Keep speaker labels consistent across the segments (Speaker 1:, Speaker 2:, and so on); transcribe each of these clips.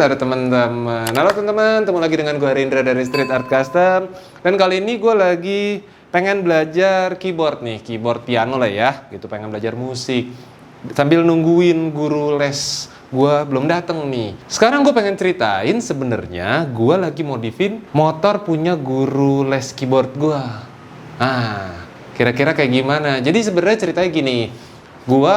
Speaker 1: halo teman-teman. Halo teman-teman, ketemu lagi dengan gue Rindra dari Street Art Custom. Dan kali ini gue lagi pengen belajar keyboard nih, keyboard piano lah ya, gitu. Pengen belajar musik sambil nungguin guru les gue belum dateng nih. Sekarang gue pengen ceritain sebenarnya gue lagi modifin motor punya guru les keyboard gue. Nah, kira-kira kayak gimana? Jadi sebenarnya ceritanya gini, gue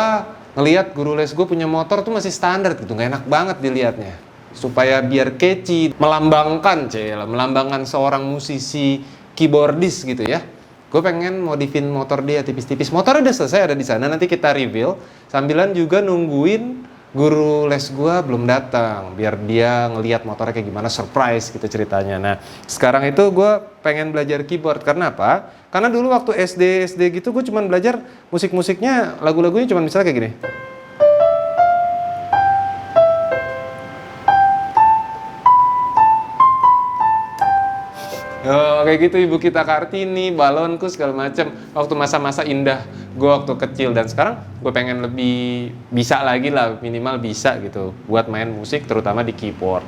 Speaker 1: ngelihat guru les gue punya motor tuh masih standar gitu, nggak enak banget dilihatnya. Supaya biar catchy, melambangkan seorang musisi keyboardis gitu ya. Gue pengen modifin motor dia tipis-tipis. Motornya udah selesai, ada di sana, nanti kita reveal. Sambilan juga nungguin guru les gue belum datang, biar dia ngelihat motornya kayak gimana, surprise gitu ceritanya. Nah, sekarang itu gue pengen belajar keyboard. Karena apa? Karena dulu waktu SD gitu gue cuman belajar musik-musiknya, lagu-lagunya cuman misalnya kayak gini. Oh, kayak gitu Ibu Kita Kartini, balonku segala macam. Waktu masa-masa indah gue waktu kecil, dan sekarang gue pengen lebih bisa lagi lah, minimal bisa gitu buat main musik terutama di keyboard.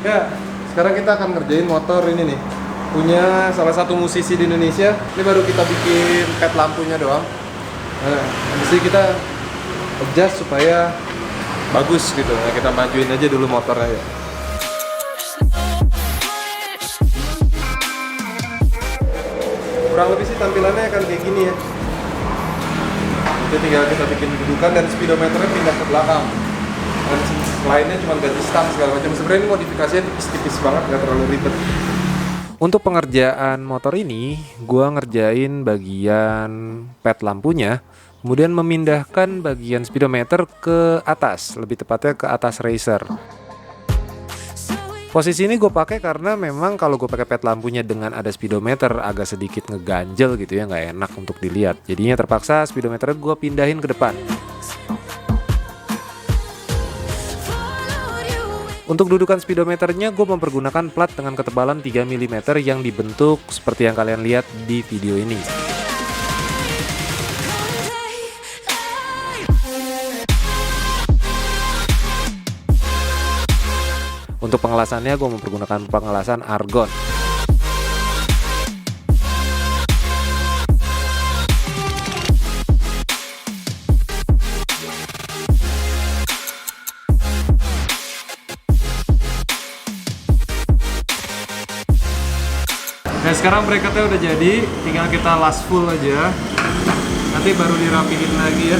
Speaker 1: Ya, sekarang kita akan ngerjain motor ini nih. Punya salah satu musisi di Indonesia. Ini baru kita bikin pet lampunya doang. Nah, habis ini kita adjust supaya bagus gitu. Nah, kita majuin aja dulu motornya ya. Kurang lebih sih tampilannya akan kayak gini ya. Jadi tinggal kita bikin dudukan dan speedometernya pindah ke belakang. Dan lainnya cuma ganti stang segala macam. Sebenarnya ini modifikasinya tipis-tipis banget, nggak terlalu ribet. Untuk pengerjaan motor ini, gua ngerjain bagian pet lampunya, kemudian memindahkan bagian speedometer ke atas, lebih tepatnya ke atas racer. Posisi ini gue pakai karena memang kalau gue pakai pet lampunya dengan ada speedometer agak sedikit ngeganjel gitu ya, nggak enak untuk dilihat. Jadinya terpaksa speedometernya gue pindahin ke depan. Untuk dudukan speedometernya gue mempergunakan plat dengan ketebalan 3 mm yang dibentuk seperti yang kalian lihat di video ini. Untuk pengelasannya gue mempergunakan pengelasan argon. Nah, sekarang bracketnya udah jadi, tinggal kita last full aja. Nanti baru dirapihin lagi ya.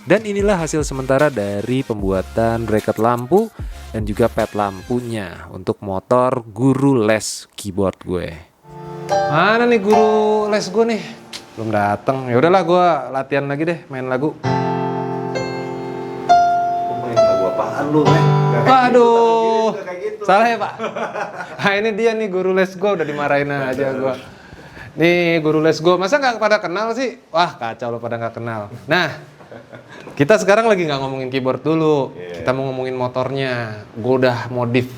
Speaker 1: Dan inilah hasil sementara dari pembuatan bracket lampu dan juga pet lampunya untuk motor guru les keyboard gue. Mana nih guru les gue nih? Belum datang. Ya udahlah, gue latihan lagi deh, main lagu.
Speaker 2: Main lagu apaan lu, men?
Speaker 1: Waduh, salah ya Pak? Nah ini dia nih guru les gue, udah dimarahin aja gue. Nih guru les gue, masa nggak pada kenal sih? Wah kacau lo pada nggak kenal. Nah, kita sekarang lagi nggak ngomongin keyboard dulu, kita mau ngomongin motornya. Gue udah modif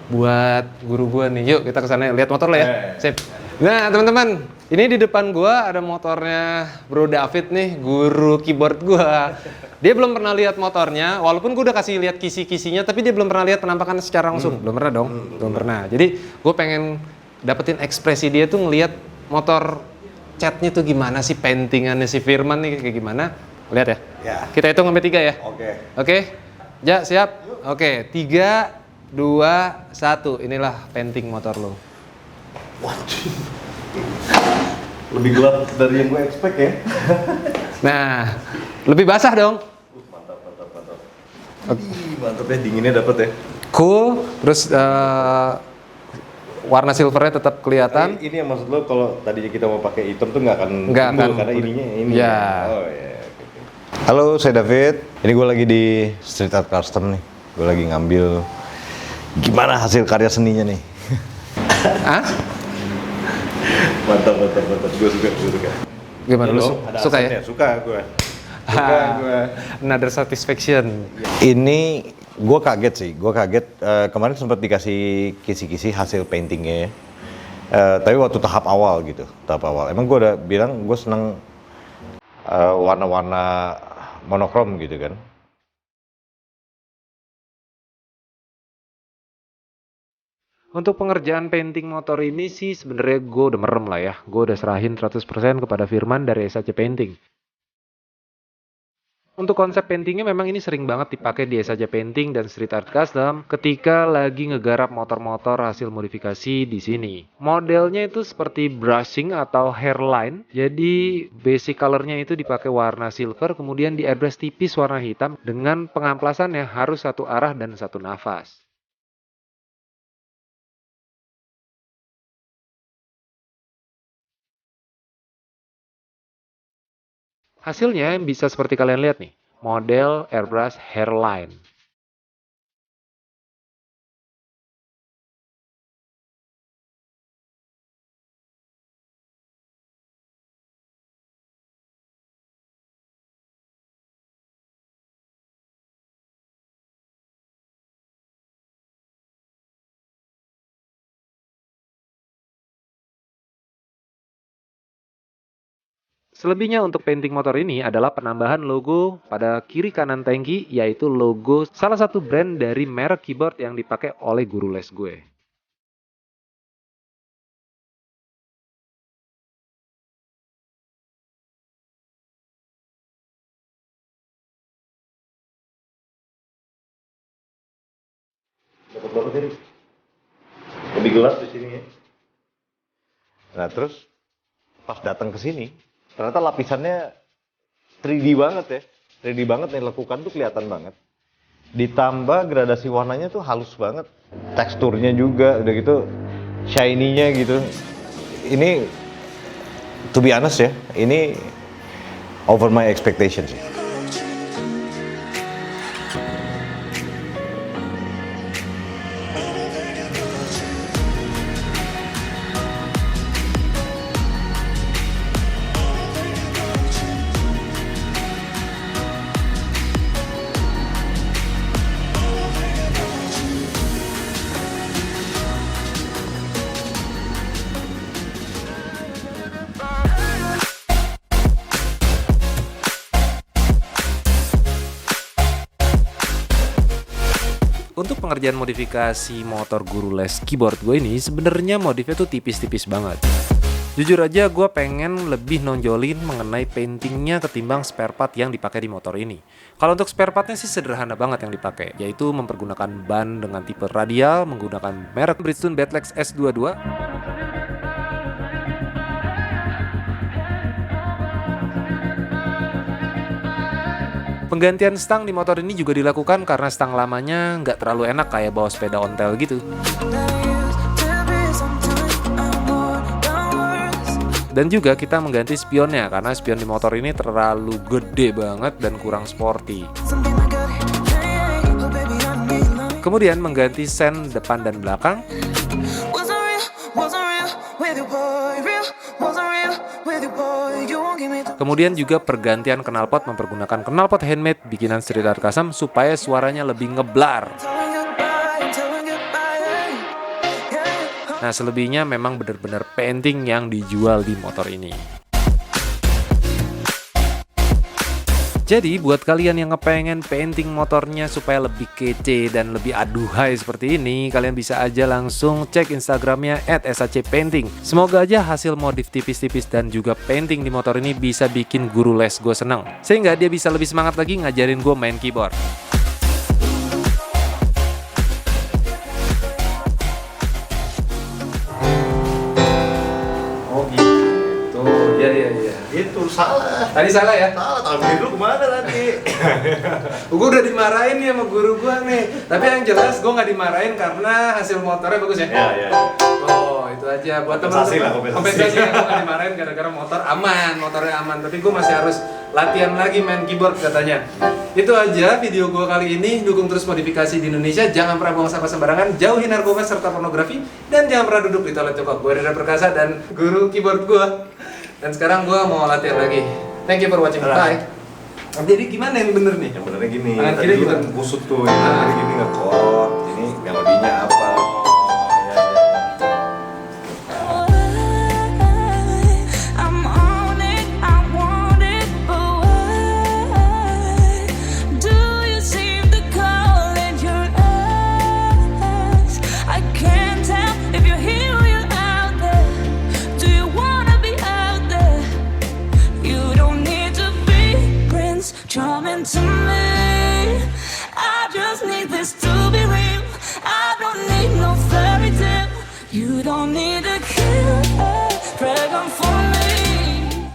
Speaker 1: buat guru gue nih. Yuk kita kesana lihat motor lah ya. Sip. Nah teman-teman, ini di depan gue ada motornya Bro David nih, guru keyboard gue. Dia belum pernah lihat motornya, walaupun gue udah kasih lihat kisi-kisinya, tapi dia belum pernah lihat penampakan secara langsung. Belum pernah dong, belum pernah. Jadi gue pengen dapetin ekspresi dia tuh ngelihat motor catnya tuh gimana sih, paintingannya si Firman nih kayak gimana. Lihat ya?
Speaker 2: Ya.
Speaker 1: Kita hitung sampai 3 ya?
Speaker 2: Oke.
Speaker 1: Oke? Ja, siap? Oke, 3, 2, 1. Inilah painting motor lo.
Speaker 2: Waduh. Lebih gelap dari yang gue expect ya.
Speaker 1: Nah, lebih basah dong.
Speaker 2: Mantap. Mantap ya, dinginnya dapet ya.
Speaker 1: Cool. Terus warna silvernya tetap kelihatan.
Speaker 2: Ini yang maksud lo kalau tadinya kita mau pakai hitam tuh nggak akan karena ininya ini.
Speaker 1: Ya.
Speaker 2: Oh ya. Halo, saya David. Ini gue lagi di Street Art Custom nih. Gue lagi ngambil gimana hasil karya seninya nih.
Speaker 1: Hah?
Speaker 2: Mantap. Gue suka.
Speaker 1: Gimana lu suka ya?
Speaker 2: Suka gue.
Speaker 1: Another satisfaction.
Speaker 2: Ini gue kaget sih. Kemarin sempat dikasih kisi-kisi hasil paintingnya. Tapi waktu tahap awal gitu, tahap awal. Emang gue udah bilang gue seneng warna-warna monokrom gitu kan.
Speaker 1: Untuk pengerjaan painting motor ini sih sebenarnya gue udah merem lah ya. Gue udah serahin 100% kepada Firman dari SAC Painting. Untuk konsep paintingnya memang ini sering banget dipakai di SAC Painting dan Street Art Custom ketika lagi ngegarap motor-motor hasil modifikasi di sini. Modelnya itu seperti brushing atau hairline. Jadi basic colornya itu dipakai warna silver, kemudian di airbrush tipis warna hitam dengan pengamplasan yang harus satu arah dan satu nafas. Hasilnya bisa seperti kalian lihat nih, model airbrush hairline. Selebihnya untuk painting motor ini adalah penambahan logo pada kiri kanan tangki, yaitu logo salah satu brand dari merek keyboard yang dipakai oleh guru les gue.
Speaker 2: Dapat banget ini. Lebih gelap di sini ya. Nah terus pas datang ke sini, ternyata lapisannya 3D banget ya. 3D banget nih, lekukan tuh kelihatan banget. Ditambah gradasi warnanya tuh halus banget. Teksturnya juga udah gitu shiny-nya gitu. Ini to be honest ya, ini over my expectations sih.
Speaker 1: Untuk pengerjaan modifikasi motor guru les keyboard gue ini sebenarnya modifnya tuh tipis-tipis banget. Jujur aja gue pengen lebih nonjolin mengenai paintingnya ketimbang spare part yang dipakai di motor ini. Kalau untuk spare partnya sih sederhana banget yang dipakai, yaitu mempergunakan ban dengan tipe radial, menggunakan merek Bridgestone Battlex S22, penggantian stang di motor ini juga dilakukan karena stang lamanya nggak terlalu enak kayak bawa sepeda ontel gitu. Dan juga kita mengganti spionnya karena spion di motor ini terlalu gede banget dan kurang sporty. Kemudian mengganti sen depan dan belakang. Kemudian juga pergantian knalpot mempergunakan knalpot handmade bikinan Street Art Custom supaya suaranya lebih ngeblar. Nah, selebihnya memang benar-benar painting yang dijual di motor ini. Jadi buat kalian yang ngepengen painting motornya supaya lebih kece dan lebih aduhai seperti ini, kalian bisa aja langsung cek Instagramnya @sacpainting. Semoga aja hasil modif tipis-tipis dan juga painting di motor ini bisa bikin guru les gue seneng, sehingga dia bisa lebih semangat lagi ngajarin gue main keyboard. Oh gitu, iya.
Speaker 2: Itu salah.
Speaker 1: Tadi salah ya?
Speaker 2: Salah, tangan kiri lu kemana tadi?
Speaker 1: Gue udah dimarahin nih sama guru gue nih. Tapi yang jelas gue nggak dimarahin karena hasil motornya bagus ya.
Speaker 2: Iya.
Speaker 1: Oh itu aja buat teman-teman. Kompensasi ya, gue nggak dimarahin gara-gara motor aman, motornya aman. Tapi gue masih harus latihan lagi main keyboard katanya. Itu aja video gue kali ini. Dukung terus modifikasi di Indonesia. Jangan pernah buang sampah sembarangan. Jauhi narkoba serta pornografi. Dan jangan pernah duduk di toilet cokok. Gue Rida Perkasa dan guru keyboard gue. Dan sekarang gue mau latihan lagi. Thank you for watching. Bye. Jadi gimana yang bener nih?
Speaker 2: Yang benernya gini,
Speaker 1: Tangan
Speaker 2: tadi
Speaker 1: kiri
Speaker 2: lu
Speaker 1: gimana?
Speaker 2: kan kusut tuh, yang benernya gini nge-chord, ini melodinya apa?
Speaker 1: Oh, iya.
Speaker 3: You don't need a killer, drag 'em for me.